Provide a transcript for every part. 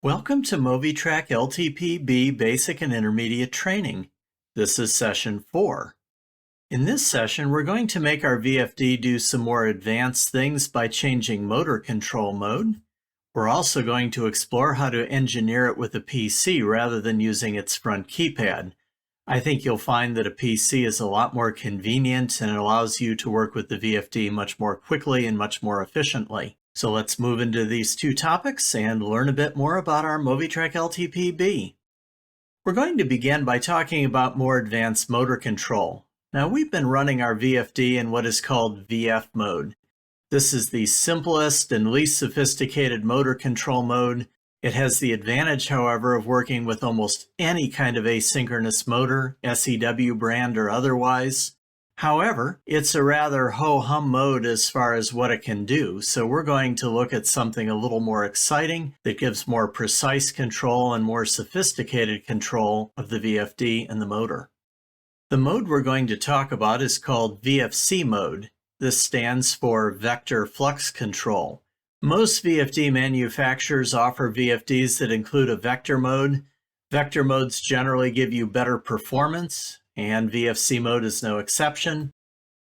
Welcome to MOVITRAC LTP-B Basic and Intermediate Training. This is Session 4. In this session, we're going to make our VFD do some more advanced things by changing motor control mode. We're also going to explore how to engineer it with a PC rather than using its front keypad. I think you'll find that a PC is a lot more convenient and it allows you to work with the VFD much more quickly and much more efficiently. So let's move into these two topics and learn a bit more about our MOVITRAC LTP-B. We're going to begin by talking about more advanced motor control. Now, we've been running our VFD in what is called VF mode. This is the simplest and least sophisticated motor control mode. It has the advantage, however, of working with almost any kind of asynchronous motor, SEW brand or otherwise. However, it's a rather ho-hum mode as far as what it can do, so we're going to look at something a little more exciting that gives more precise control and more sophisticated control of the VFD and the motor. The mode we're going to talk about is called VFC mode. This stands for Vector Flux Control. Most VFD manufacturers offer VFDs that include a vector mode. Vector modes generally give you better performance, and VFC mode is no exception.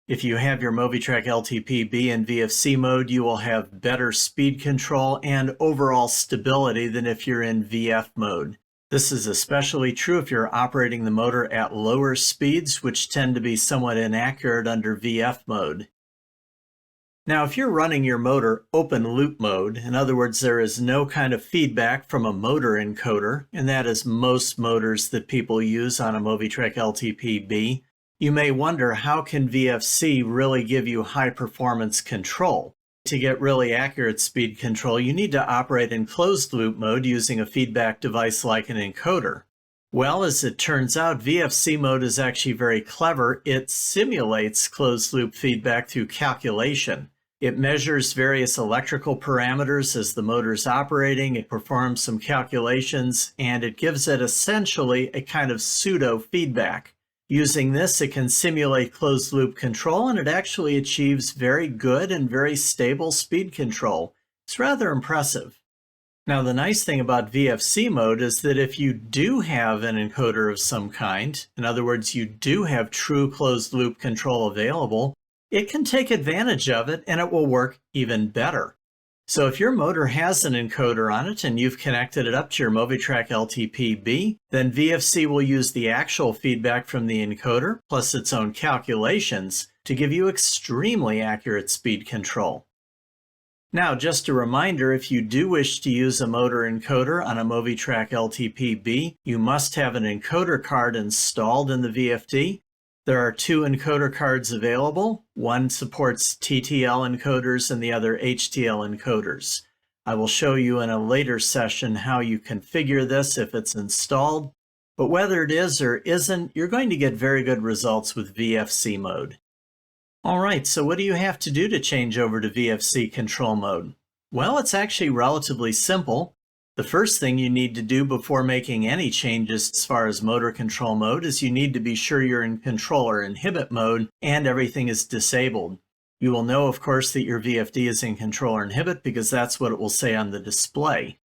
If you have your MOVITRAC LTP-B in VFC mode, you will have better speed control and overall stability than if you're in VF mode. This is especially true if you're operating the motor at lower speeds, which tend to be somewhat inaccurate under VF mode. Now, if you're running your motor open loop mode, in other words, there is no kind of feedback from a motor encoder, and that is most motors that people use on a MOVITRAC LTP-B, you may wonder, how can VFC really give you high performance control? To get really accurate speed control, you need to operate in closed loop mode using a feedback device like an encoder. Well, as it turns out, VFC mode is actually very clever. It simulates closed loop feedback through calculation. It measures various electrical parameters as the motor is operating, it performs some calculations, and it gives it essentially a kind of pseudo feedback. Using this, it can simulate closed loop control, and it actually achieves very good and very stable speed control. It's rather impressive. Now, the nice thing about VFC mode is that if you do have an encoder of some kind, in other words, you do have true closed loop control available, it can take advantage of it and it will work even better. So if your motor has an encoder on it and you've connected it up to your MOVITRAC LTP-B, then VFC will use the actual feedback from the encoder plus its own calculations to give you extremely accurate speed control. Now, just a reminder, if you do wish to use a motor encoder on a MOVITRAC LTP-B, you must have an encoder card installed in the VFD. There are two encoder cards available. One supports TTL encoders and the other HTL encoders. I will show you in a later session how you configure this if it's installed, but whether it is or isn't, you're going to get very good results with VFC mode. All right, so what do you have to do to change over to VFC control mode? Well, it's actually relatively simple. The first thing you need to do before making any changes as far as motor control mode is you need to be sure you're in control or inhibit mode and everything is disabled. You will know, of course, that your VFD is in control or inhibit because that's what it will say on the display.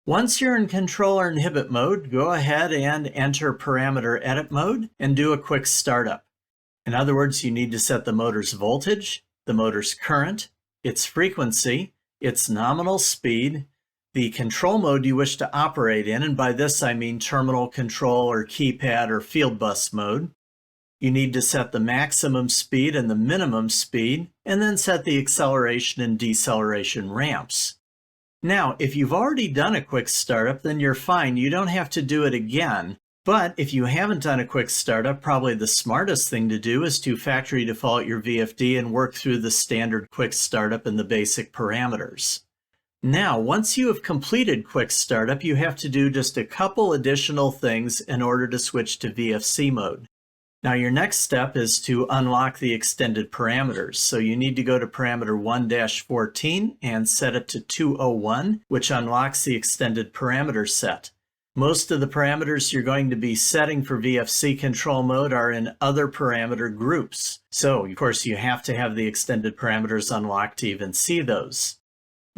Once you're in control or inhibit mode, go ahead and enter parameter edit mode and do a quick startup. In other words, you need to set the motor's voltage, the motor's current, its frequency, its nominal speed, the control mode you wish to operate in, and by this I mean terminal control or keypad or field bus mode. You need to set the maximum speed and the minimum speed, and then set the acceleration and deceleration ramps. Now, if you've already done a quick startup, then you're fine. You don't have to do it again. But if you haven't done a quick startup, probably the smartest thing to do is to factory default your VFD and work through the standard quick startup and the basic parameters. Now, once you have completed quick startup, you have to do just a couple additional things in order to switch to VFC mode. Now, your next step is to unlock the extended parameters. So you need to go to parameter 1-14 and set it to 201, which unlocks the extended parameter set. Most of the parameters you're going to be setting for VFC control mode are in other parameter groups. So, of course, you have to have the extended parameters unlocked to even see those.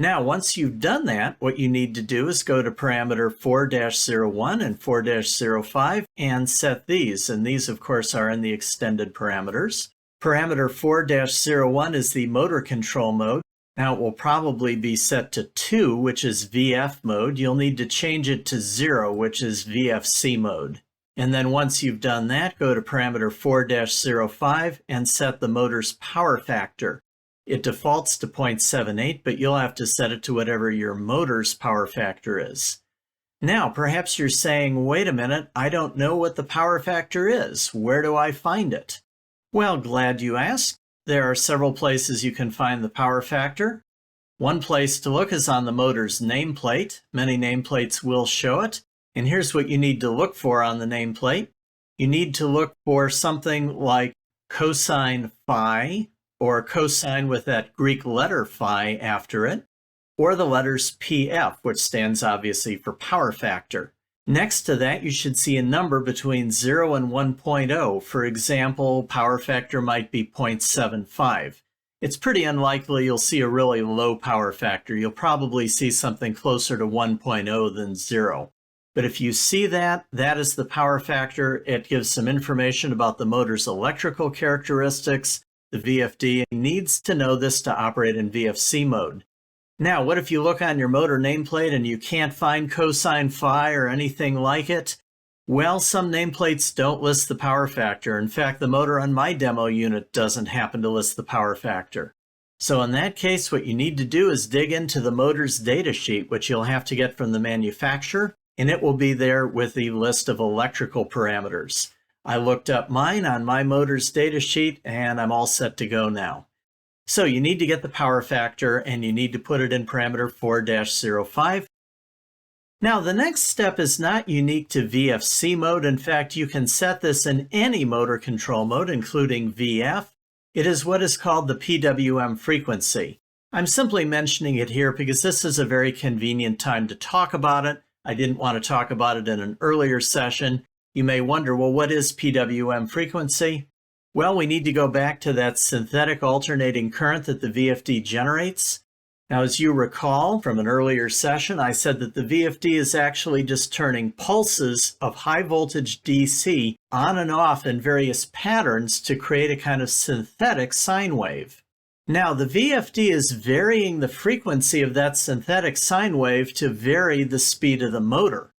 Now, once you've done that, what you need to do is go to parameter 4-01 and 4-05 and set these. And these, of course, are in the extended parameters. Parameter 4-01 is the motor control mode. Now, it will probably be set to 2, which is VF mode. You'll need to change it to 0, which is VFC mode. And then once you've done that, go to parameter 4-05 and set the motor's power factor. It defaults to 0.78, but you'll have to set it to whatever your motor's power factor is. Now, perhaps you're saying, wait a minute, I don't know what the power factor is. Where do I find it? Well, glad you asked. There are several places you can find the power factor. One place to look is on the motor's nameplate. Many nameplates will show it. And here's what you need to look for on the nameplate. You need to look for something like cosine phi, or cosine with that Greek letter phi after it, or the letters PF, which stands obviously for power factor. Next to that, you should see a number between 0 and 1.0. For example, power factor might be 0.75. It's pretty unlikely you'll see a really low power factor. You'll probably see something closer to 1.0 than 0. But if you see that, that is the power factor. It gives some information about the motor's electrical characteristics. The VFD needs to know this to operate in VFC mode. Now, what if you look on your motor nameplate and you can't find cosine phi or anything like it? Well, some nameplates don't list the power factor. In fact, the motor on my demo unit doesn't happen to list the power factor. So in that case, what you need to do is dig into the motor's data sheet, which you'll have to get from the manufacturer, and it will be there with the list of electrical parameters. I looked up mine on my motor's data sheet, and I'm all set to go now. So you need to get the power factor, and you need to put it in parameter 4-05. Now, the next step is not unique to VFC mode. In fact, you can set this in any motor control mode, including VF. It is what is called the PWM frequency. I'm simply mentioning it here because this is a very convenient time to talk about it. I didn't want to talk about it in an earlier session. You may wonder, well, what is PWM frequency? Well, we need to go back to that synthetic alternating current that the VFD generates. Now, as you recall from an earlier session, I said that the VFD is actually just turning pulses of high voltage DC on and off in various patterns to create a kind of synthetic sine wave. Now, the VFD is varying the frequency of that synthetic sine wave to vary the speed of the motor.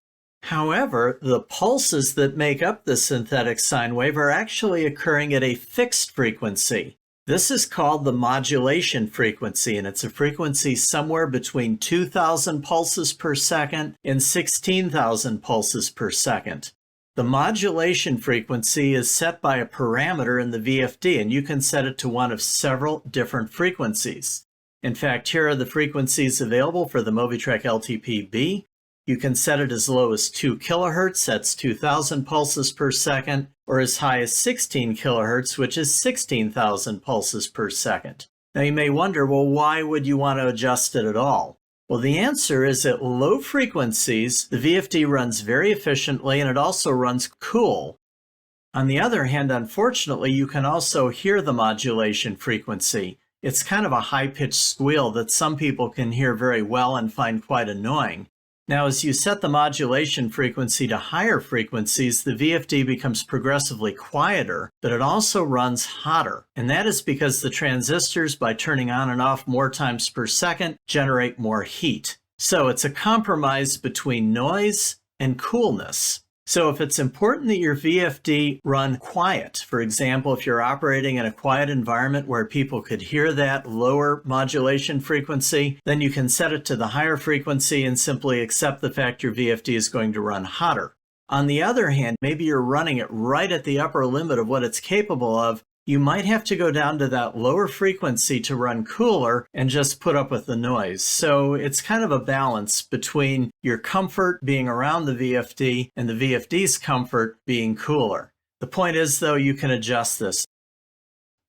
However, the pulses that make up the synthetic sine wave are actually occurring at a fixed frequency. This is called the modulation frequency, and it's a frequency somewhere between 2,000 pulses per second and 16,000 pulses per second. The modulation frequency is set by a parameter in the VFD, and you can set it to one of several different frequencies. In fact, here are the frequencies available for the MOVITRAC LTP-B. You can set it as low as 2 kilohertz, that's 2,000 pulses per second, or as high as 16 kilohertz, which is 16,000 pulses per second. Now you may wonder, well, why would you want to adjust it at all? Well, the answer is at low frequencies, the VFD runs very efficiently and it also runs cool. On the other hand, unfortunately, you can also hear the modulation frequency. It's kind of a high-pitched squeal that some people can hear very well and find quite annoying. Now, as you set the modulation frequency to higher frequencies, the VFD becomes progressively quieter, but it also runs hotter. And that is because the transistors, by turning on and off more times per second, generate more heat. So it's a compromise between noise and coolness. So if it's important that your VFD run quiet, for example, if you're operating in a quiet environment where people could hear that lower modulation frequency, then you can set it to the higher frequency and simply accept the fact your VFD is going to run hotter. On the other hand, maybe you're running it right at the upper limit of what it's capable of. You might have to go down to that lower frequency to run cooler and just put up with the noise. So it's kind of a balance between your comfort being around the VFD and the VFD's comfort being cooler. The point is, though, you can adjust this.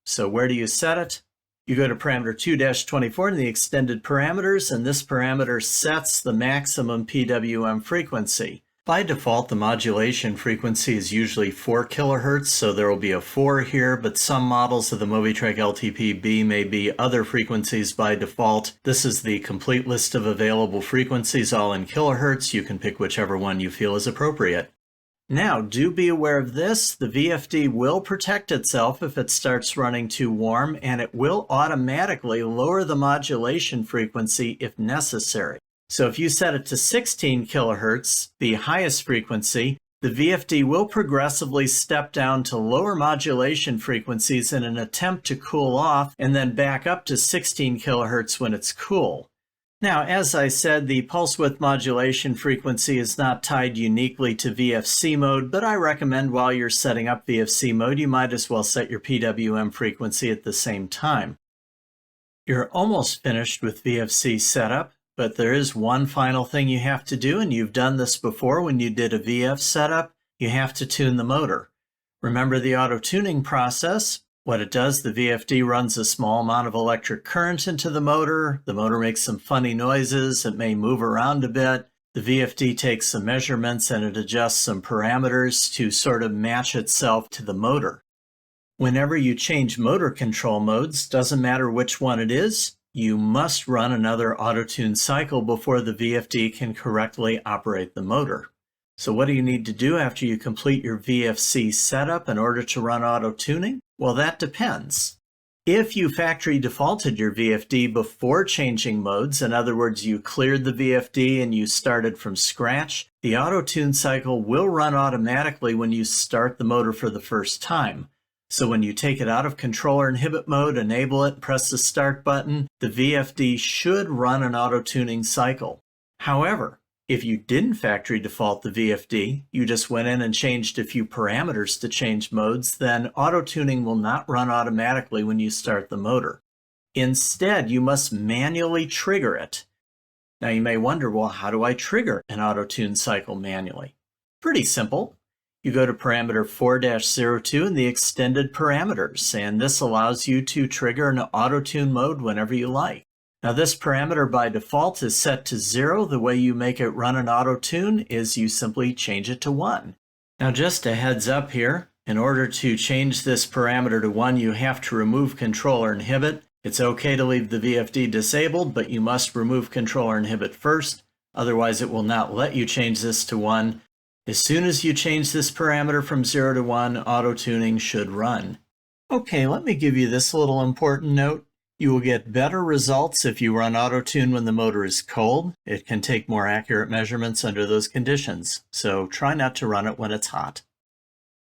So where do you set it? You go to parameter 2-24 in the extended parameters, and this parameter sets the maximum PWM frequency. By default, the modulation frequency is usually 4 kHz, so there will be a 4 here, but some models of the MOVITRAC LTP-B may be other frequencies by default. This is the complete list of available frequencies, all in kilohertz. You can pick whichever one you feel is appropriate. Now, do be aware of this. The VFD will protect itself if it starts running too warm, and it will automatically lower the modulation frequency if necessary. So if you set it to 16 kilohertz, the highest frequency, the VFD will progressively step down to lower modulation frequencies in an attempt to cool off, and then back up to 16 kilohertz when it's cool. Now, as I said, the pulse width modulation frequency is not tied uniquely to VFC mode, but I recommend while you're setting up VFC mode, you might as well set your PWM frequency at the same time. You're almost finished with VFC setup, but there is one final thing you have to do, and you've done this before when you did a VF setup. You have to tune the motor. Remember the auto-tuning process? What it does, the VFD runs a small amount of electric current into the motor makes some funny noises, it may move around a bit. The VFD takes some measurements and it adjusts some parameters to sort of match itself to the motor. Whenever you change motor control modes, doesn't matter which one it is, you must run another auto-tune cycle before the VFD can correctly operate the motor. So what do you need to do after you complete your VFC setup in order to run auto-tuning? Well, that depends. If you factory defaulted your VFD before changing modes, in other words, you cleared the VFD and you started from scratch, the auto-tune cycle will run automatically when you start the motor for the first time. So when you take it out of controller inhibit mode, enable it, press the start button, the VFD should run an auto-tuning cycle. However, if you didn't factory default the VFD, you just went in and changed a few parameters to change modes, then auto-tuning will not run automatically when you start the motor. Instead, you must manually trigger it. Now you may wonder, well, how do I trigger an auto-tune cycle manually? Pretty simple. You go to parameter 4-02 in the extended parameters, and this allows you to trigger an auto-tune mode whenever you like. Now this parameter by default is set to 0. The way you make it run an auto-tune is you simply change it to 1. Now just a heads up here, in order to change this parameter to 1, you have to remove controller inhibit. It's okay to leave the VFD disabled, but you must remove controller inhibit first, otherwise it will not let you change this to 1. As soon as you change this parameter from 0 to 1, auto-tuning should run. Okay, let me give you this little important note. You will get better results if you run auto-tune when the motor is cold. It can take more accurate measurements under those conditions, so try not to run it when it's hot.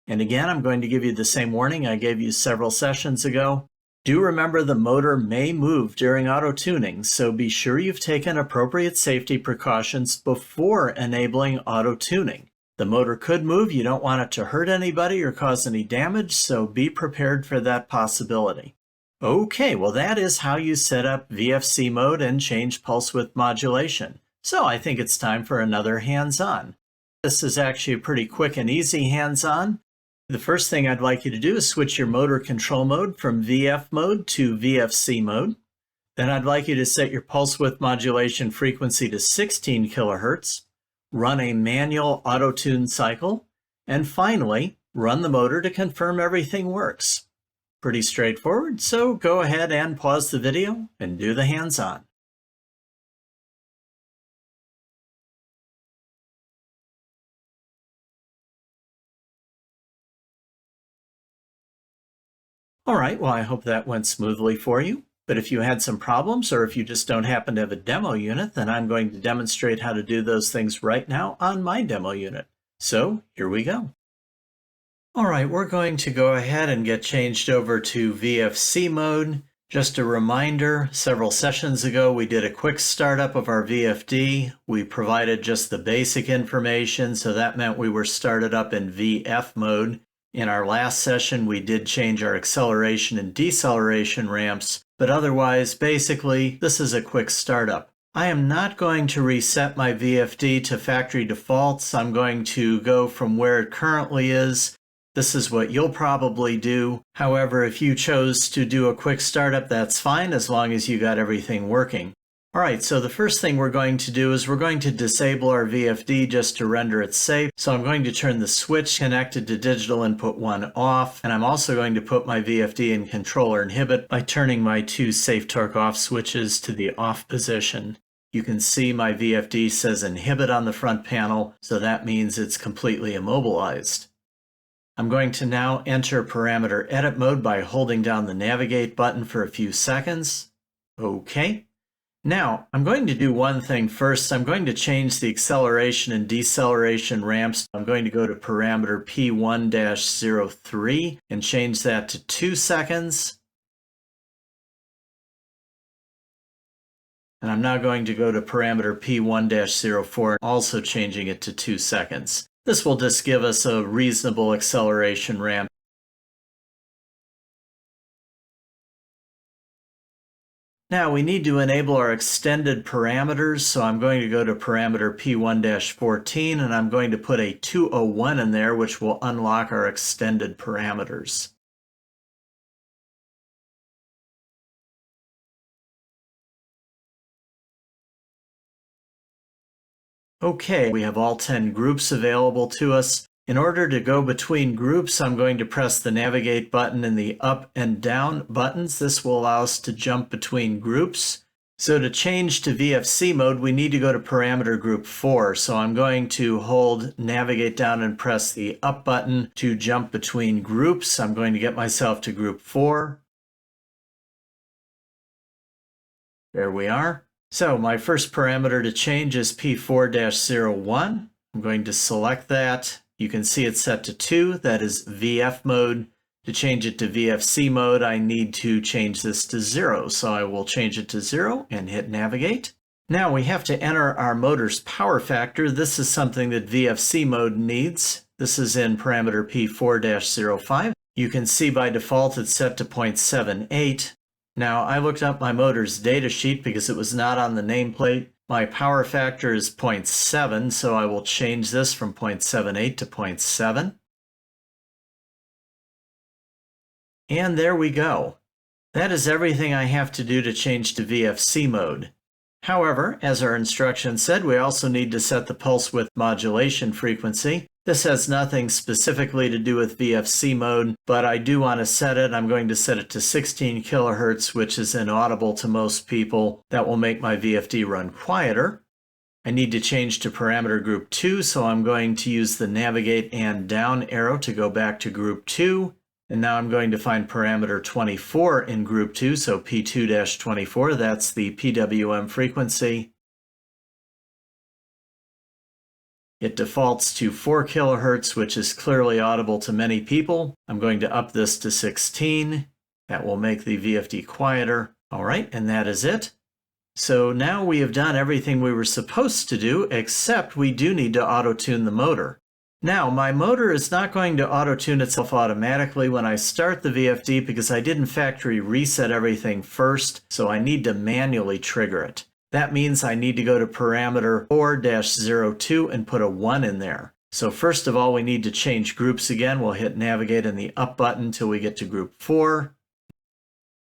And again, I'm going to give you the same warning I gave you several sessions ago. Do remember the motor may move during auto-tuning, so be sure you've taken appropriate safety precautions before enabling auto-tuning. The motor could move, you don't want it to hurt anybody or cause any damage, so be prepared for that possibility. Okay, well that is how you set up VFC mode and change pulse width modulation. So I think it's time for another hands-on. This is actually a pretty quick and easy hands-on. The first thing I'd like you to do is switch your motor control mode from VF mode to VFC mode. Then I'd like you to set your pulse width modulation frequency to 16 kilohertz, run a manual auto-tune cycle, and finally, run the motor to confirm everything works. Pretty straightforward, so go ahead and pause the video and do the hands-on. All right, well, I hope that went smoothly for you. But if you had some problems, or if you just don't happen to have a demo unit, then I'm going to demonstrate how to do those things right now on my demo unit. So here we go. All right, we're going to go ahead and get changed over to VFC mode. Just a reminder, several sessions ago we did a quick startup of our VFD. We provided just the basic information, so that meant we were started up in VF mode. In our last session, we did change our acceleration and deceleration ramps, but otherwise, basically, this is a quick startup. I am not going to reset my VFD to factory defaults. I'm going to go from where it currently is. This is what you'll probably do. However, if you chose to do a quick startup, that's fine as long as you got everything working. Alright, so the first thing we're going to do is we're going to disable our VFD just to render it safe. So I'm going to turn the switch connected to digital input 1 off, and I'm also going to put my VFD in controller inhibit by turning my two safe torque off switches to the off position. You can see my VFD says inhibit on the front panel, so that means it's completely immobilized. I'm going to now enter parameter edit mode by holding down the navigate button for a few seconds. Okay. Now, I'm going to do one thing first. I'm going to change the acceleration and deceleration ramps. I'm going to go to parameter P1-03 and change that to 2 seconds. And I'm now going to go to parameter P1-04, also changing it to 2 seconds. This will just give us a reasonable acceleration ramp. Now we need to enable our extended parameters, so I'm going to go to parameter P1-14 and I'm going to put a 201 in there, which will unlock our extended parameters. Okay, we have all 10 groups available to us. In order to go between groups, I'm going to press the navigate button and the up and down buttons. This will allow us to jump between groups. So to change to VFC mode, we need to go to parameter group 4. So I'm going to hold navigate down and press the up button to jump between groups. I'm going to get myself to group 4. There we are. So my first parameter to change is P4-01. I'm going to select that. You can see it's set to 2, that is VF mode. To change it to VFC mode, I need to change this to 0. So I will change it to 0 and hit navigate. Now we have to enter our motor's power factor. This is something that VFC mode needs. This is in parameter P4-05. You can see by default it's set to 0.78. Now I looked up my motor's data sheet because it was not on the nameplate. My power factor is 0.7, so I will change this from 0.78 to 0.7. And there we go. That is everything I have to do to change to VFC mode. However, as our instructions said, we also need to set the pulse width modulation frequency. This has nothing specifically to do with VFC mode, but I do want to set it. I'm going to set it to 16 kilohertz, which is inaudible to most people. That will make my VFD run quieter. I need to change to parameter group 2, so I'm going to use the navigate and down arrow to go back to group 2. And now I'm going to find parameter 24 in group 2, so P2-24, that's the PWM frequency. It defaults to 4 kilohertz, which is clearly audible to many people. I'm going to up this to 16. That will make the VFD quieter. All right, and that is it. So now we have done everything we were supposed to do, except we do need to auto-tune the motor. Now, my motor is not going to auto-tune itself automatically when I start the VFD because I didn't factory reset everything first, so I need to manually trigger it. That means I need to go to parameter 4-02 and put a 1 in there. So first of all, we need to change groups again. We'll hit navigate and the up button until we get to group 4.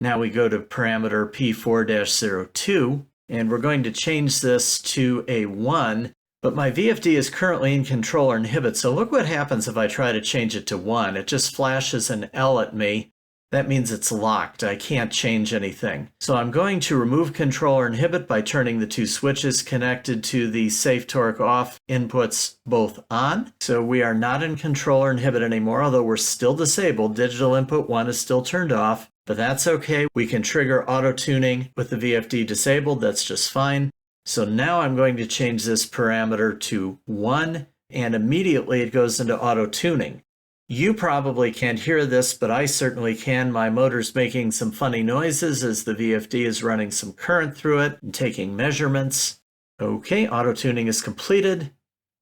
Now we go to parameter P4-02, and we're going to change this to a 1. But my VFD is currently in controller inhibit, so look what happens if I try to change it to 1. It just flashes an L at me. That means it's locked. I can't change anything. So I'm going to remove controller inhibit by turning the two switches connected to the safe torque off inputs both on. So we are not in controller inhibit anymore, although we're still disabled. Digital input 1 is still turned off, but that's okay. We can trigger auto tuning with the VFD disabled. That's just fine. So now I'm going to change this parameter to 1, and immediately it goes into auto tuning. You probably can't hear this, but I certainly can. My motor's making some funny noises as the VFD is running some current through it and taking measurements. Okay, auto tuning is completed.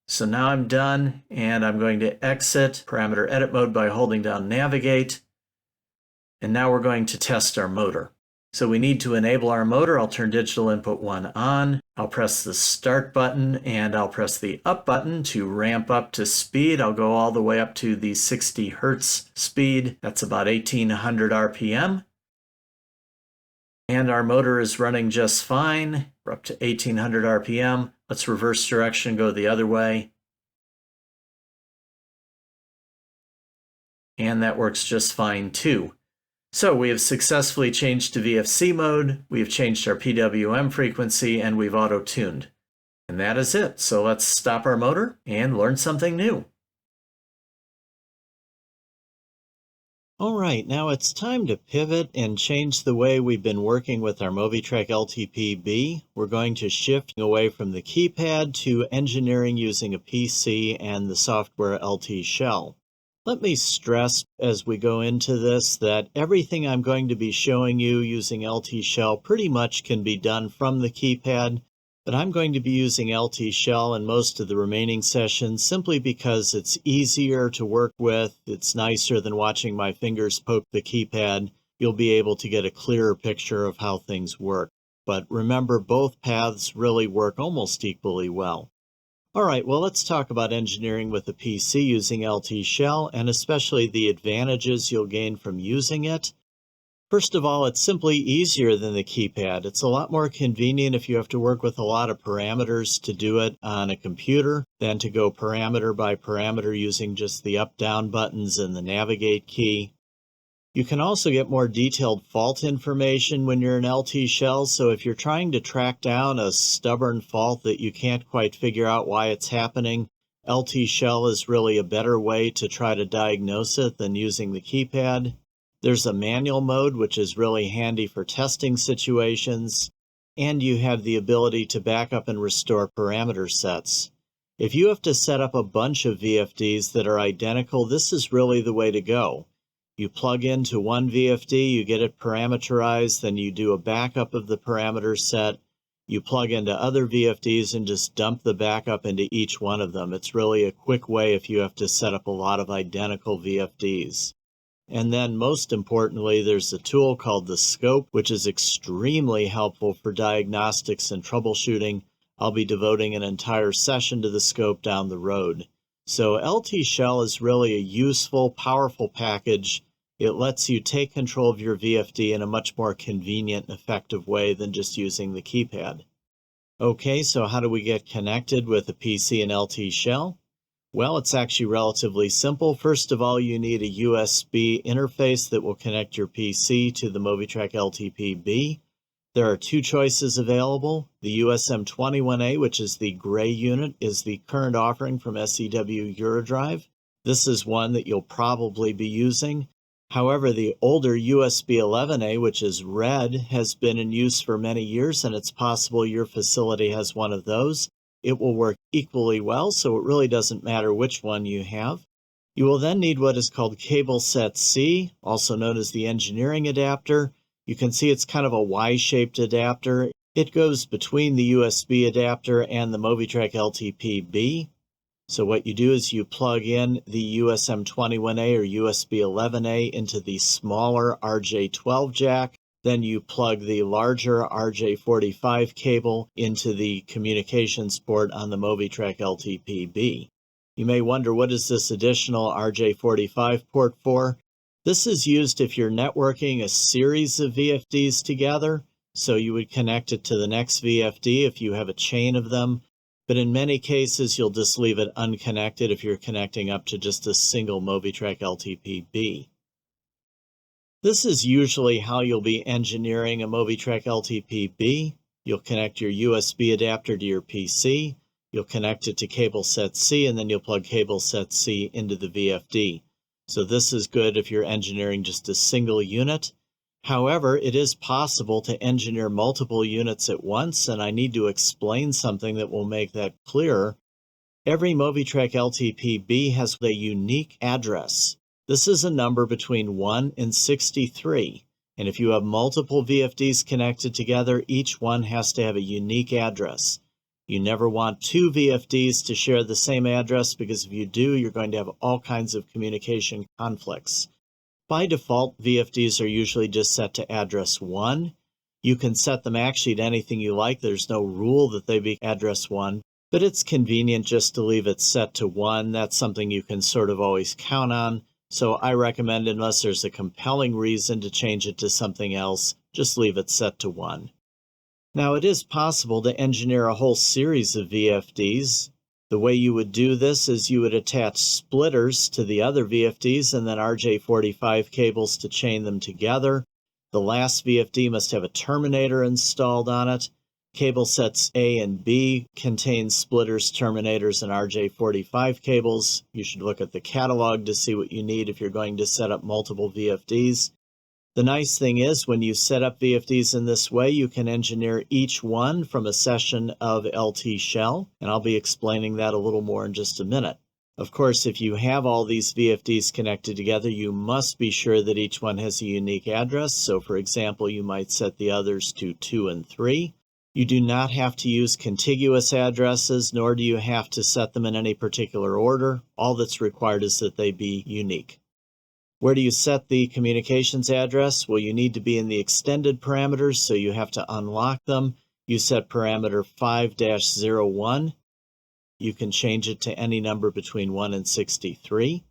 So now I'm done, and I'm going to exit parameter edit mode by holding down navigate. And now we're going to test our motor. So we need to enable our motor. I'll turn digital input 1 on. I'll press the start button and I'll press the up button to ramp up to speed. I'll go all the way up to the 60 Hertz speed. That's about 1800 RPM. And our motor is running just fine. We're up up to 1800 RPM. Let's reverse direction, go the other way. And that works just fine too. So we have successfully changed to VFC mode, we've changed our PWM frequency, and we've auto-tuned. And that is it. So let's stop our motor and learn something new. All right, now it's time to pivot and change the way we've been working with our MOVITRAC LTP-B. We're going to shift away from the keypad to engineering using a PC and the software LT Shell. Let me stress as we go into this that everything I'm going to be showing you using LT Shell pretty much can be done from the keypad, but I'm going to be using LT Shell in most of the remaining sessions simply because it's easier to work with. It's nicer than watching my fingers poke the keypad. You'll be able to get a clearer picture of how things work. But remember, both paths really work almost equally well. All right, well, let's talk about engineering with a PC using LT Shell, and especially the advantages you'll gain from using it. First of all, it's simply easier than the keypad. It's a lot more convenient if you have to work with a lot of parameters to do it on a computer than to go parameter by parameter using just the up-down buttons and the navigate key. You can also get more detailed fault information when you're in LT Shell, so if you're trying to track down a stubborn fault that you can't quite figure out why it's happening, LT Shell is really a better way to try to diagnose it than using the keypad. There's a manual mode, which is really handy for testing situations, and you have the ability to back up and restore parameter sets. If you have to set up a bunch of VFDs that are identical, this is really the way to go. You plug into one VFD, you get it parameterized, then you do a backup of the parameter set. You plug into other VFDs and just dump the backup into each one of them. It's really a quick way if you have to set up a lot of identical VFDs. And then most importantly, there's a tool called the scope, which is extremely helpful for diagnostics and troubleshooting. I'll be devoting an entire session to the scope down the road. So LT Shell is really a useful, powerful package. It lets you take control of your VFD in a much more convenient and effective way than just using the keypad. Okay, so how do we get connected with a PC and LT Shell? Well, it's actually relatively simple. First of all, you need a USB interface that will connect your PC to the MOVITRAC LTP-B. There are two choices available. The USM21A, which is the gray unit, is the current offering from SEW-EURODRIVE. This is one that you'll probably be using. However, the older USB11A, which is red, has been in use for many years, and it's possible your facility has one of those. It will work equally well, so it really doesn't matter which one you have. You will then need what is called cable set C, also known as the engineering adapter. You can see it's kind of a Y-shaped adapter. It goes between the USB adapter and the MOVITRAC LTP-B. So what you do is you plug in the USM21A or USB11A into the smaller RJ12 jack. Then you plug the larger RJ45 cable into the communications port on the MOVITRAC LTP-B. You may wonder, what is this additional RJ45 port for? This is used if you're networking a series of VFDs together. So you would connect it to the next VFD if you have a chain of them. But in many cases, you'll just leave it unconnected if you're connecting up to just a single MOVITRAC LTP-B. This is usually how you'll be engineering a MOVITRAC LTP-B. You'll connect your USB adapter to your PC, you'll connect it to cable set C, and then you'll plug cable set C into the VFD. So this is good if you're engineering just a single unit. However, it is possible to engineer multiple units at once, and I need to explain something that will make that clearer. Every MOVITRAC LTP-B has a unique address. This is a number between 1 and 63, and if you have multiple VFDs connected together, each one has to have a unique address. You never want two VFDs to share the same address, because if you do, you're going to have all kinds of communication conflicts. By default, VFDs are usually just set to address 1. You can set them actually to anything you like. There's no rule that they be address 1, but it's convenient just to leave it set to 1. That's something you can sort of always count on. So I recommend, unless there's a compelling reason to change it to something else, just leave it set to 1. Now, it is possible to engineer a whole series of VFDs. The way you would do this is you would attach splitters to the other VFDs and then RJ45 cables to chain them together. The last VFD must have a terminator installed on it. Cable sets A and B contain splitters, terminators, and RJ45 cables. You should look at the catalog to see what you need if you're going to set up multiple VFDs. The nice thing is, when you set up VFDs in this way, you can engineer each one from a session of LT Shell, and I'll be explaining that a little more in just a minute. Of course, if you have all these VFDs connected together, you must be sure that each one has a unique address. So, for example, you might set the others to 2 and 3. You do not have to use contiguous addresses, nor do you have to set them in any particular order. All that's required is that they be unique. Where do you set the communications address? Well, you need to be in the extended parameters, so you have to unlock them. You set parameter 5-01. You can change it to any number between 1 and 63.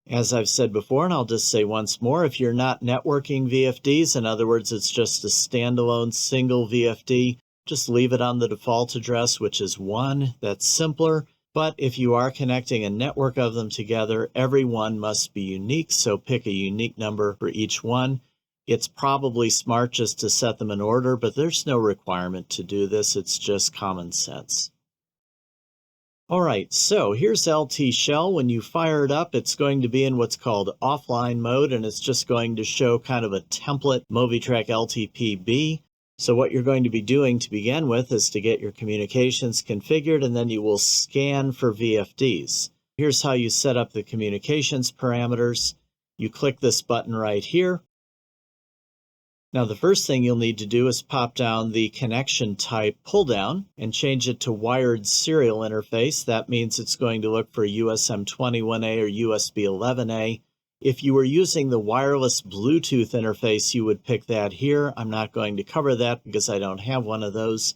As I've said before, and I'll just say once more, if you're not networking VFDs, in other words, it's just a standalone single VFD, just leave it on the default address, which is 1. That's simpler. But if you are connecting a network of them together, every one must be unique, so pick a unique number for each one. It's probably smart just to set them in order, but there's no requirement to do this. It's just common sense. All right, so here's LT Shell. When you fire it up, it's going to be in what's called offline mode, and it's just going to show kind of a template MOVITRAC LTP-B. So what you're going to be doing to begin with is to get your communications configured, and then you will scan for VFDs. Here's how you set up the communications parameters. You click this button right here. Now the first thing you'll need to do is pop down the connection type pull down and change it to wired serial interface. That means it's going to look for USM21A or USB11A. If you were using the wireless Bluetooth interface, you would pick that here. I'm not going to cover that because I don't have one of those.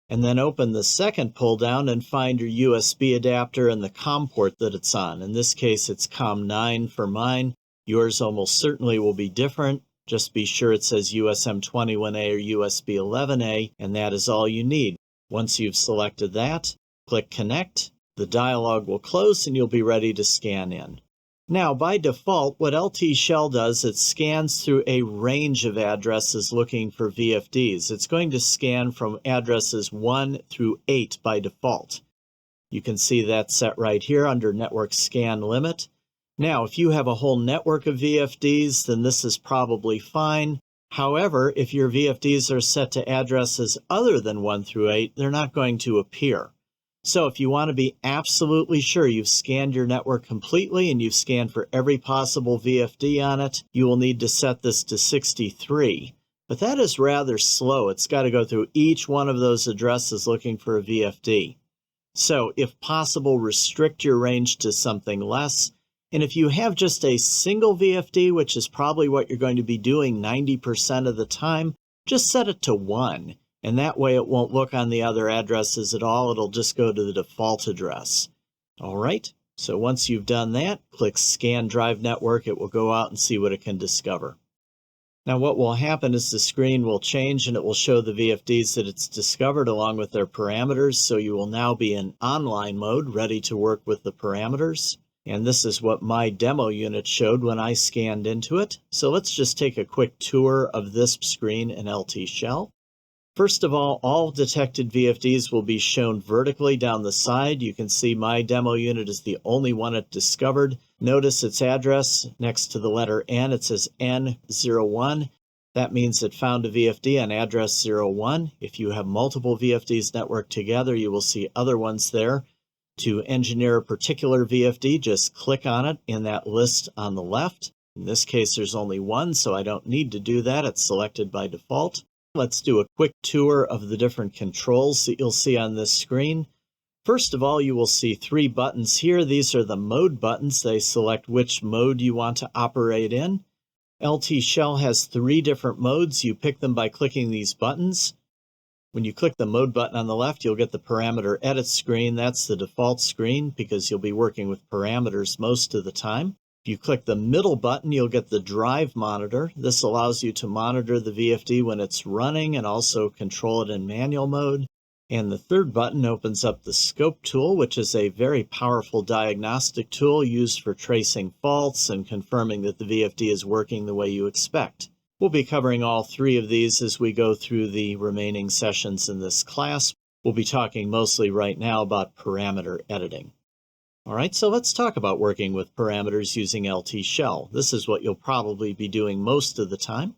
And then open the second pull down and find your USB adapter and the COM port that it's on. In this case, it's COM9 for mine. Yours almost certainly will be different. Just be sure it says USM21A or USB11A, and that is all you need. Once you've selected that, click Connect. The dialog will close and you'll be ready to scan in. Now, by default, what LT Shell does, it scans through a range of addresses looking for VFDs. It's going to scan from addresses 1 through 8 by default. You can see that set right here under Network Scan Limit. Now, if you have a whole network of VFDs, then this is probably fine. However, if your VFDs are set to addresses other than 1 through 8, they're not going to appear. So if you want to be absolutely sure you've scanned your network completely and you've scanned for every possible VFD on it, you will need to set this to 63. But that is rather slow. It's got to go through each one of those addresses looking for a VFD. So if possible, restrict your range to something less. And if you have just a single VFD, which is probably what you're going to be doing 90% of the time, just set it to 1. And that way it won't look on the other addresses at all. It'll just go to the default address. All right, so once you've done that, click Scan Drive Network. It will go out and see what it can discover. Now what will happen is the screen will change and it will show the VFDs that it's discovered along with their parameters. So you will now be in online mode, ready to work with the parameters. And this is what my demo unit showed when I scanned into it. So let's just take a quick tour of this screen in LT Shell. First of all detected VFDs will be shown vertically down the side. You can see my demo unit is the only one it discovered. Notice its address next to the letter N. It says N01. That means it found a VFD on address 01. If you have multiple VFDs networked together, you will see other ones there. To engineer a particular VFD, just click on it in that list on the left. In this case, there's only one, so I don't need to do that. It's selected by default. Let's do a quick tour of the different controls that you'll see on this screen. First of all, you will see 3 buttons here. These are the mode buttons. They select which mode you want to operate in. LT Shell has 3 different modes. You pick them by clicking these buttons. When you click the mode button on the left, you'll get the parameter edit screen. That's the default screen because you'll be working with parameters most of the time. If you click the middle button, you'll get the drive monitor. This allows you to monitor the VFD when it's running and also control it in manual mode. And the third button opens up the scope tool, which is a very powerful diagnostic tool used for tracing faults and confirming that the VFD is working the way you expect. We'll be covering all three of these as we go through the remaining sessions in this class. We'll be talking mostly right now about parameter editing. All right, so let's talk about working with parameters using LT Shell. This is what you'll probably be doing most of the time.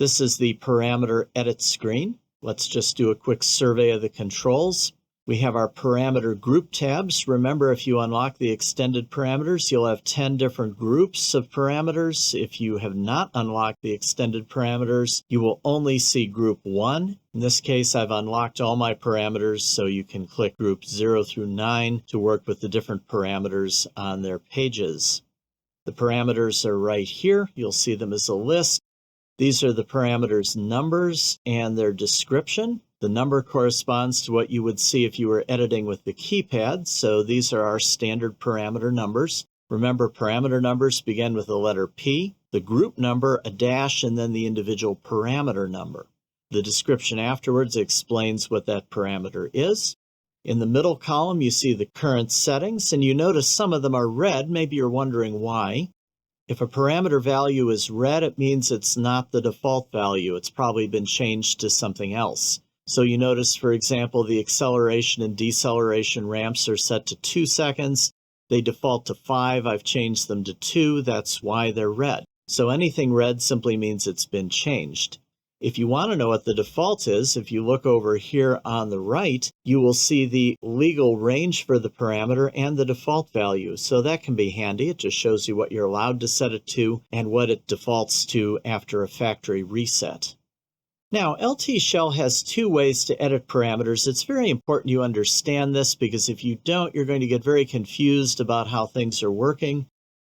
This is the parameter edit screen. Let's just do a quick survey of the controls. We have our parameter group tabs. Remember, if you unlock the extended parameters, you'll have 10 different groups of parameters. If you have not unlocked the extended parameters, you will only see group 1. In this case, I've unlocked all my parameters, so you can click group 0 through 9 to work with the different parameters on their pages. The parameters are right here. You'll see them as a list. These are the parameters' numbers and their description. The number corresponds to what you would see if you were editing with the keypad, so these are our standard parameter numbers. Remember, parameter numbers begin with the letter P, the group number, a dash, and then the individual parameter number. The description afterwards explains what that parameter is. In the middle column, you see the current settings, and you notice some of them are red. Maybe you're wondering why. If a parameter value is red, it means it's not the default value. It's probably been changed to something else. So you notice, for example, the acceleration and deceleration ramps are set to 2 seconds. They default to 5. I've changed them to 2. That's why they're red. So anything red simply means it's been changed. If you want to know what the default is, if you look over here on the right, you will see the legal range for the parameter and the default value. So that can be handy. It just shows you what you're allowed to set it to and what it defaults to after a factory reset. Now, LT Shell has 2 ways to edit parameters. It's very important you understand this because if you don't, you're going to get very confused about how things are working.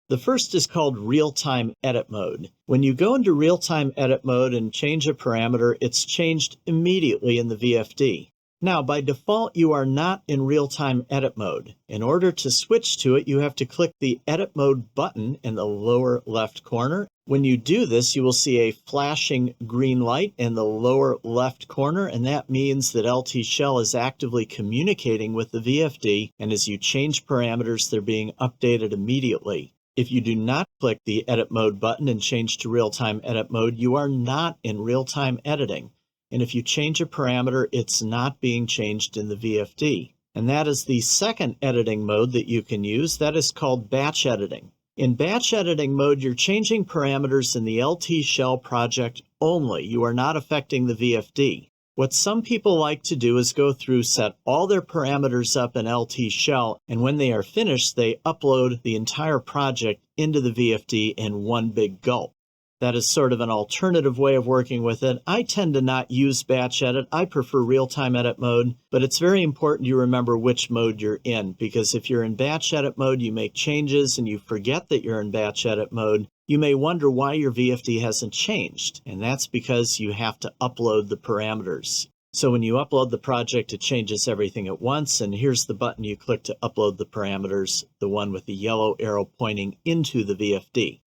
The first is called real-time edit mode. When you go into real-time edit mode and change a parameter, it's changed immediately in the VFD. Now, by default, you are not in real-time edit mode. In order to switch to it, you have to click the Edit Mode button in the lower left corner. When you do this, you will see a flashing green light in the lower left corner, and that means that LT Shell is actively communicating with the VFD, and as you change parameters, they're being updated immediately. If you do not click the Edit Mode button and change to real-time edit mode, you are not in real-time editing. And if you change a parameter, it's not being changed in the VFD. And that is the second editing mode that you can use. That is called batch editing. In batch editing mode, you're changing parameters in the LT Shell project only. You are not affecting the VFD. What some people like to do is go through, set all their parameters up in LT Shell, and when they are finished, they upload the entire project into the VFD in one big gulp. That is sort of an alternative way of working with it. I tend to not use batch edit. I prefer real-time edit mode, but it's very important you remember which mode you're in, because if you're in batch edit mode, you make changes and you forget that you're in batch edit mode, you may wonder why your VFD hasn't changed, and that's because you have to upload the parameters. So when you upload the project, it changes everything at once, and here's the button you click to upload the parameters, the one with the yellow arrow pointing into the VFD.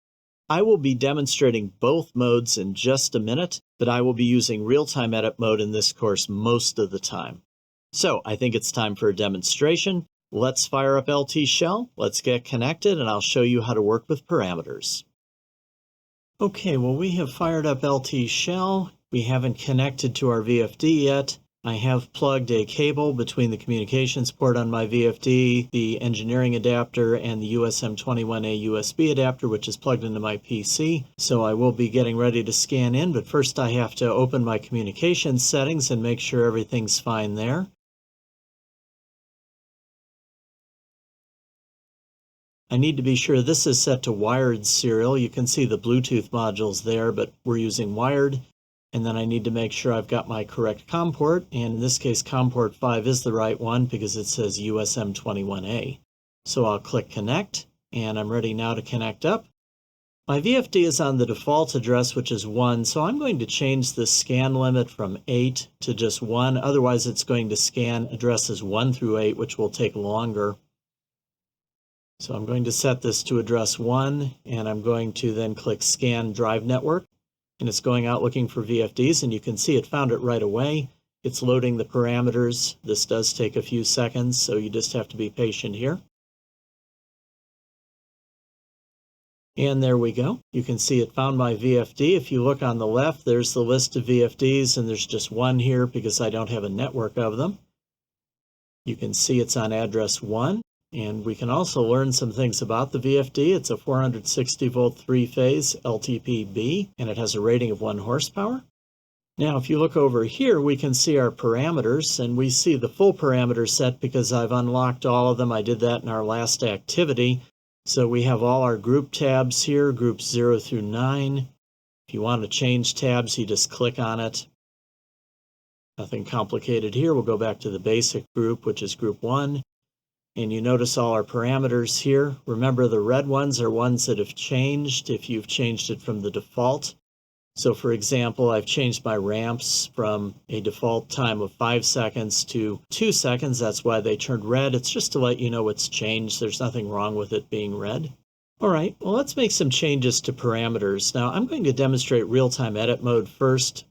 I will be demonstrating both modes in just a minute, but I will be using real-time edit mode in this course most of the time. So I think it's time for a demonstration. Let's fire up LT Shell, let's get connected, and I'll show you how to work with parameters. Okay, well, we have fired up LT Shell. We haven't connected to our VFD yet. I have plugged a cable between the communications port on my VFD, the engineering adapter, and the USM21A USB adapter, which is plugged into my PC. So I will be getting ready to scan in, but first I have to open my communications settings and make sure everything's fine there. I need to be sure this is set to wired serial. You can see the Bluetooth modules there, but we're using wired. And then I need to make sure I've got my correct COM port, and in this case COM port 5 is the right one because it says USM21A. So I'll click Connect, and I'm ready now to connect up. My VFD is on the default address, which is 1, so I'm going to change the scan limit from 8 to just 1, otherwise it's going to scan addresses 1 through 8, which will take longer. So I'm going to set this to address 1, and I'm going to then click Scan Drive Network, and it's going out looking for VFDs, and you can see it found it right away. It's loading the parameters. This does take a few seconds, so you just have to be patient here. And there we go. You can see it found my VFD. If you look on the left, there's the list of VFDs, and there's just one here because I don't have a network of them. You can see it's on address 1. And we can also learn some things about the VFD. It's a 460 volt 3-phase LTP-B, and it has a rating of 1 horsepower. Now, if you look over here, we can see our parameters, and we see the full parameter set because I've unlocked all of them. I did that in our last activity. So we have all our group tabs here, groups 0 through 9. If you want to change tabs, you just click on it. Nothing complicated here. We'll go back to the basic group, which is group 1. And you notice all our parameters here. Remember, the red ones are ones that have changed if you've changed it from the default. So for example, I've changed my ramps from a default time of 5 seconds to 2 seconds. That's why they turned red. It's just to let you know it's changed. There's nothing wrong with it being red. All right, well, let's make some changes to parameters. Now, I'm going to demonstrate real-time edit mode first.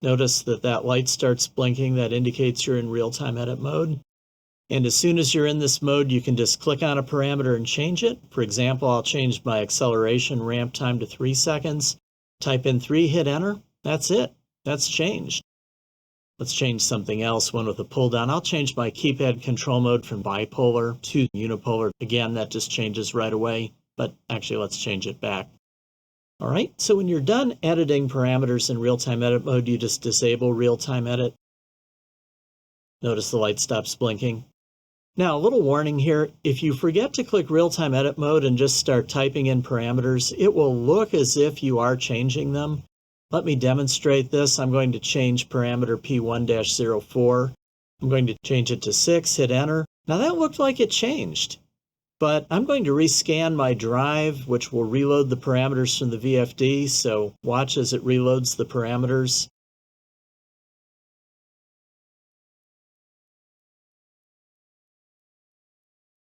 Notice that that light starts blinking. That indicates you're in real-time edit mode. And as soon as you're in this mode, you can just click on a parameter and change it. For example, I'll change my acceleration ramp time to 3 seconds. Type in 3, hit enter. That's it. That's changed. Let's change something else, one with a pull down. I'll change my keypad control mode from bipolar to unipolar. Again, that just changes right away, but actually let's change it back. All right, so when you're done editing parameters in real-time edit mode, you just disable real-time edit. Notice the light stops blinking. Now, a little warning here, if you forget to click real-time edit mode and just start typing in parameters, it will look as if you are changing them. Let me demonstrate this. I'm going to change parameter P1-04. I'm going to change it to 6, hit enter. Now that looked like it changed, but I'm going to rescan my drive, which will reload the parameters from the VFD, so watch as it reloads the parameters.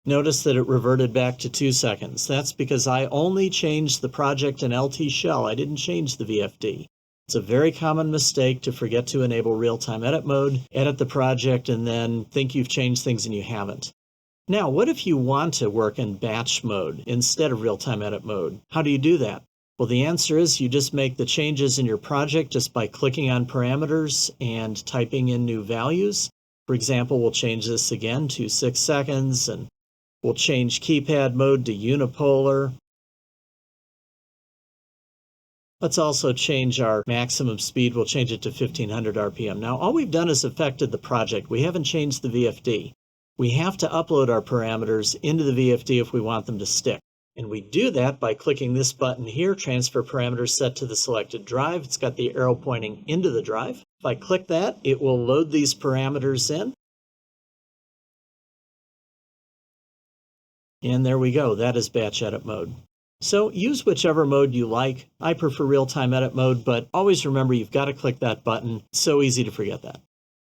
Notice that it reverted back to 2 seconds. That's because I only changed the project in LT shell. I didn't change the VFD. It's a very common mistake to forget to enable real-time edit mode, edit the project, and then think you've changed things and you haven't. Now, what if you want to work in batch mode instead of real-time edit mode? How do you do that? Well, the answer is you just make the changes in your project just by clicking on parameters and typing in new values. For example, we'll change this again to 6 seconds, and we'll change keypad mode to unipolar. Let's also change our maximum speed. We'll change it to 1500 RPM. Now, all we've done is affected the project. We haven't changed the VFD. We have to upload our parameters into the VFD if we want them to stick. And we do that by clicking this button here, Transfer Parameters Set to the Selected Drive. It's got the arrow pointing into the drive. If I click that, it will load these parameters in. And there we go. That is batch edit mode. So use whichever mode you like. I prefer real-time edit mode, but always remember you've got to click that button. It's so easy to forget that.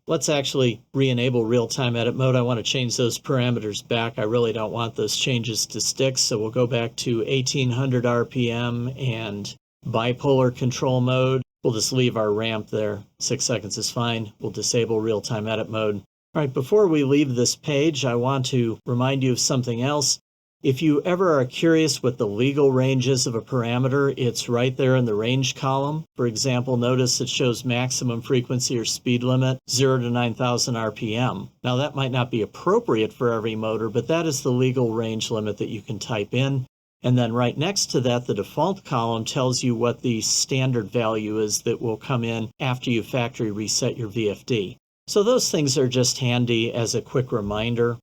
Let's actually re-enable real-time edit mode. I want to change those parameters back. I really don't want those changes to stick, so we'll go back to 1800 RPM and bipolar control mode. We'll just leave our ramp there. 6 seconds is fine. We'll disable real-time edit mode. All right, before we leave this page, I want to remind you of something else. If you ever are curious what the legal range is of a parameter, it's right there in the range column. For example, notice it shows maximum frequency or speed limit, 0 to 9000 RPM. Now that might not be appropriate for every motor, but that is the legal range limit that you can type in. And then right next to that, the default column tells you what the standard value is that will come in after you factory reset your VFD. So those things are just handy as a quick reminder.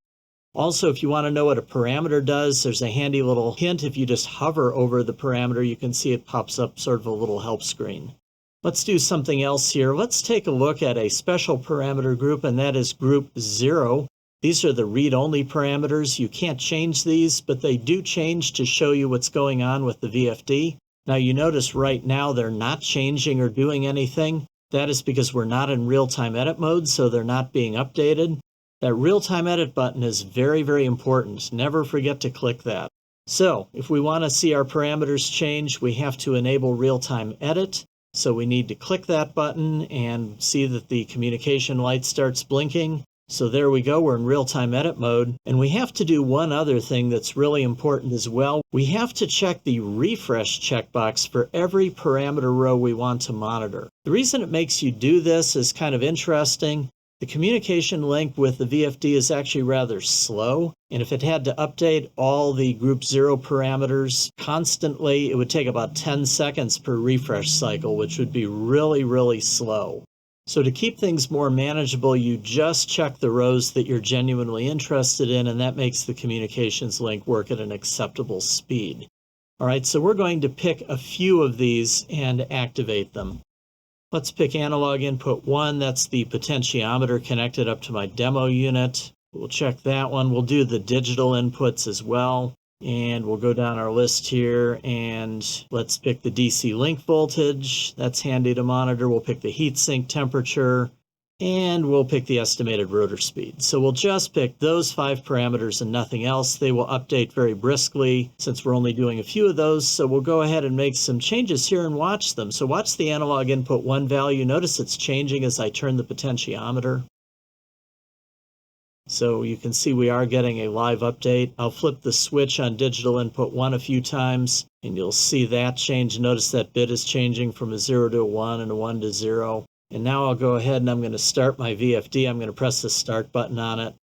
Also, if you want to know what a parameter does, there's a handy little hint. If you just hover over the parameter, you can see it pops up sort of a little help screen. Let's do something else here. Let's take a look at a special parameter group, and that is group 0. These are the read-only parameters. You can't change these, but they do change to show you what's going on with the VFD. Now you notice right now they're not changing or doing anything. That is because we're not in real-time edit mode, so they're not being updated. That real-time edit button is very, very important. Never forget to click that. So if we want to see our parameters change, we have to enable real-time edit. So we need to click that button and see that the communication light starts blinking. So there we go, we're in real-time edit mode. And we have to do one other thing that's really important as well. We have to check the refresh checkbox for every parameter row we want to monitor. The reason it makes you do this is kind of interesting. The communication link with the VFD is actually rather slow, and if it had to update all the group 0 parameters constantly, it would take about 10 seconds per refresh cycle, which would be really, really slow. So to keep things more manageable, you just check the rows that you're genuinely interested in, and that makes the communications link work at an acceptable speed. All right, so we're going to pick a few of these and activate them. Let's pick analog input 1. That's the potentiometer connected up to my demo unit. We'll check that one. We'll do the digital inputs as well. And we'll go down our list here and let's pick the DC link voltage. That's handy to monitor. We'll pick the heatsink temperature and we'll pick the estimated rotor speed. So we'll just pick those 5 parameters and nothing else. They will update very briskly since we're only doing a few of those. So we'll go ahead and make some changes here and watch them. So watch the analog input 1 value. Notice it's changing as I turn the potentiometer. So you can see we are getting a live update. I'll flip the switch on digital input 1 a few times and you'll see that change. Notice that bit is changing from a 0 to a 1 and a 1 to 0. And now I'll go ahead and I'm going to start my VFD. I'm going to press the start button on it.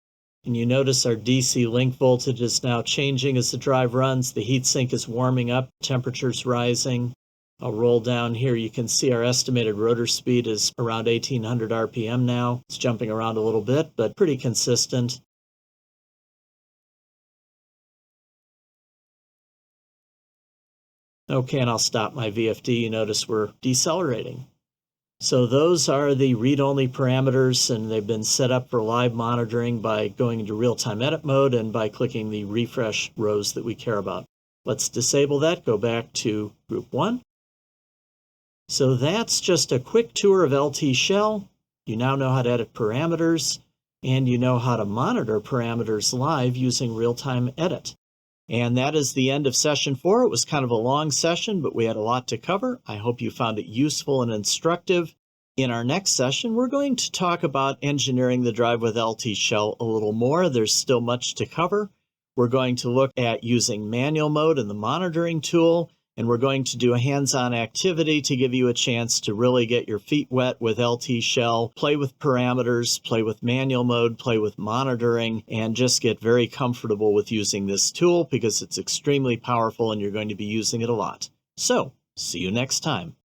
And you notice our DC link voltage is now changing as the drive runs. The heatsink is warming up, temperature's rising. I'll roll down here. You can see our estimated rotor speed is around 1800 RPM now. It's jumping around a little bit, but pretty consistent. Okay, and I'll stop my VFD. You notice we're decelerating. So those are the read-only parameters, and they've been set up for live monitoring by going into real-time edit mode and by clicking the refresh rows that we care about. Let's disable that, go back to group 1. So that's just a quick tour of LT Shell. You now know how to edit parameters, and you know how to monitor parameters live using real-time edit. And that is the end of session 4. It was kind of a long session, but we had a lot to cover. I hope you found it useful and instructive. In our next session, we're going to talk about engineering the drive with LT Shell a little more. There's still much to cover. We're going to look at using manual mode and the monitoring tool, and we're going to do a hands-on activity to give you a chance to really get your feet wet with LT Shell, play with parameters, play with manual mode, play with monitoring, and just get very comfortable with using this tool because it's extremely powerful and you're going to be using it a lot. So, see you next time.